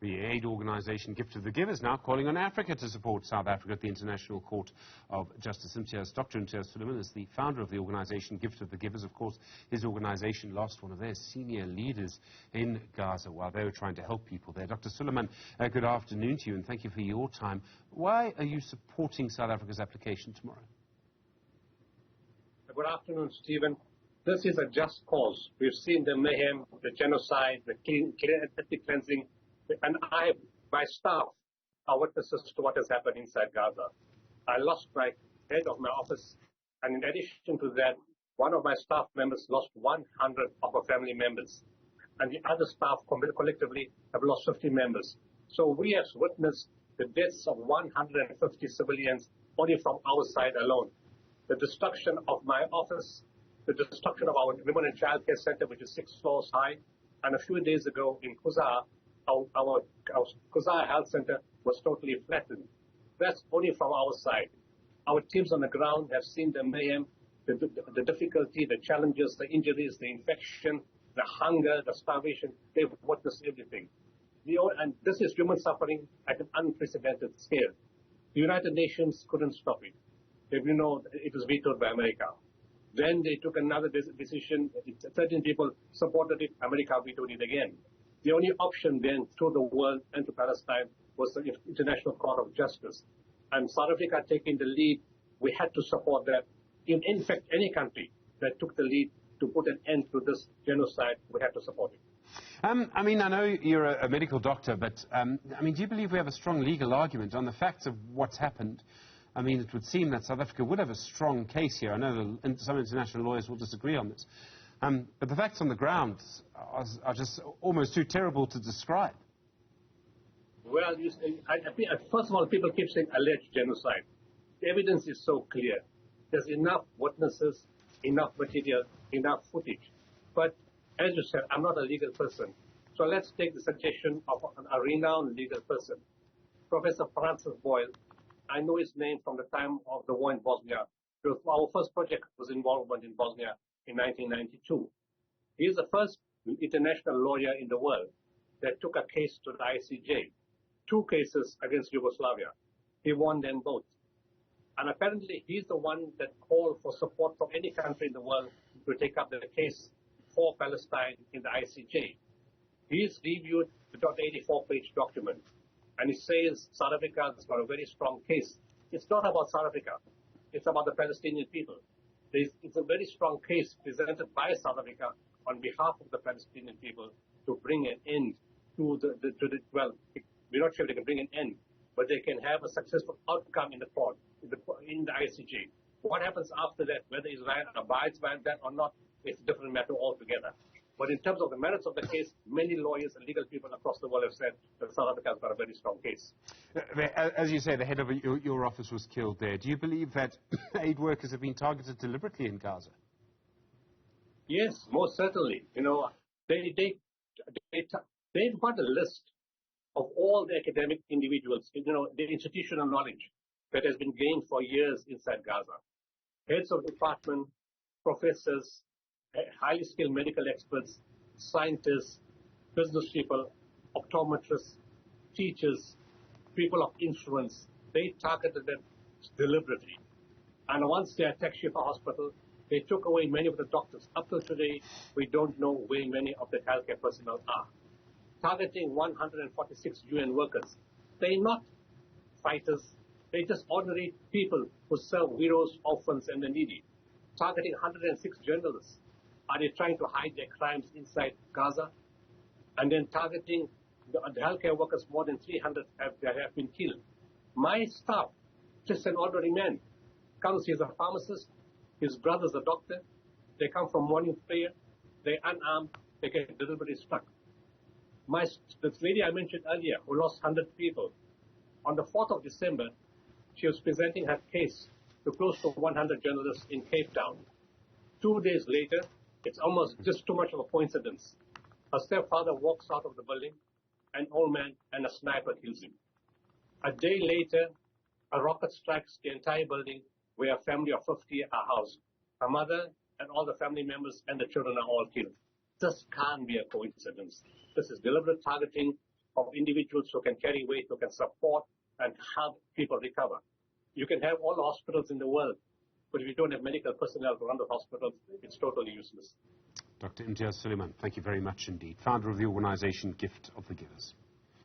The aid organisation Gift of the Givers now calling on Africa to support South Africa at the International Court of Justice. Dr. Imtiaz Sooliman is the founder of the organisation Gift of the Givers. Of course, his organisation lost one of their senior leaders in Gaza while they were trying to help people there. Dr. Sooliman, good afternoon to you and thank you for your time. Why are you supporting South Africa's application tomorrow? Good afternoon, Stephen. This is a just cause. We've seen the mayhem, the genocide, the ethnic cleansing, and my staff are witnesses to what has happened inside Gaza. I lost my head of my office, and in addition to that, one of my staff members lost 100 of our family members, and the other staff collectively have lost 50 members. So we have witnessed the deaths of 150 civilians only from our side alone. The destruction of my office, the destruction of our Women and Child Care Center, which is 6 floors high, and a few days ago in Kuzaa, our Kuzaa Health Center was totally flattened. That's only from our side. Our teams on the ground have seen the mayhem, the difficulty, the challenges, the injuries, the infection, the hunger, the starvation. They've witnessed everything. And this is human suffering at an unprecedented scale. The United Nations couldn't stop it. You know, it was vetoed by America. Then they took another decision. 13 people supported it. America vetoed it again. The only option then to the world and to Palestine was the International Court of Justice. And South Africa taking the lead, we had to support that. In fact, any country that took the lead to put an end to this genocide, we had to support it. I mean, I know you're a medical doctor, but I mean, do you believe we have a strong legal argument on the facts of what's happened? I mean, it would seem that South Africa would have a strong case here. I know that some international lawyers will disagree on this. But the facts on the ground are just almost too terrible to describe. Well, first of all, people keep saying alleged genocide. The evidence is so clear. There's enough witnesses, enough material, enough footage. But as you said, I'm not a legal person. So let's take the suggestion of a renowned legal person, Professor Francis Boyle. I know his name from the time of the war in Bosnia. Our first project was involvement in Bosnia in 1992. He is the first international lawyer in the world that took a case to the ICJ, 2 cases against Yugoslavia. He won them both. And apparently he's the one that called for support from any country in the world to take up the case for Palestine in the ICJ. He's reviewed the 84-page document, and he says South Africa has got a very strong case. It's not about South Africa. It's about the Palestinian people. It's a very strong case presented by South Africa on behalf of the Palestinian people to bring an end to well, we're not sure they can bring an end, but they can have a successful outcome in the court, in the ICJ. What happens after that, whether Israel abides by that or not, is a different matter altogether. But in terms of the merits of the case, many lawyers and legal people across the world have said that South Africa has got a very strong case. As you say, the head of your office was killed there. Do you believe that aid workers have been targeted deliberately in Gaza? Yes, most certainly. You know, they've got a list of all the academic individuals, you know, the institutional knowledge that has been gained for years inside Gaza. Heads of department, professors, highly skilled medical experts, scientists, business people, optometrists, teachers, people of influence. They targeted them deliberately. And once they attacked Shifa Hospital, they took away many of the doctors. Up till today, we don't know where many of the healthcare personnel are. Targeting 146 UN workers. They're not fighters. They're just ordinary people who serve widows, orphans, and the needy. Targeting 106 journalists. Are they trying to hide their crimes inside Gaza? And then targeting the healthcare workers, more than 300 have been killed. My staff, just an ordinary man, comes, he's a pharmacist, his brother's a doctor, they come from morning prayer, they're unarmed, they get deliberately struck. This lady I mentioned earlier, who lost 100 people, on the 4th of December, she was presenting her case to close to 100 journalists in Cape Town. 2 days later, it's almost just too much of a coincidence. Her stepfather walks out of the building, an old man and a sniper kills him. A day later, a rocket strikes the entire building where a family of 50 are housed. Her mother and all the family members and the children are all killed. This can't be a coincidence. This is deliberate targeting. of individuals who can carry weight, who can support and help people recover. You can have all the hospitals in the world, but if you don't have medical personnel to run the hospitals, it's totally useless. Dr. Imtiaz Sooliman, thank you very much indeed. Founder of the organization Gift of the Givers.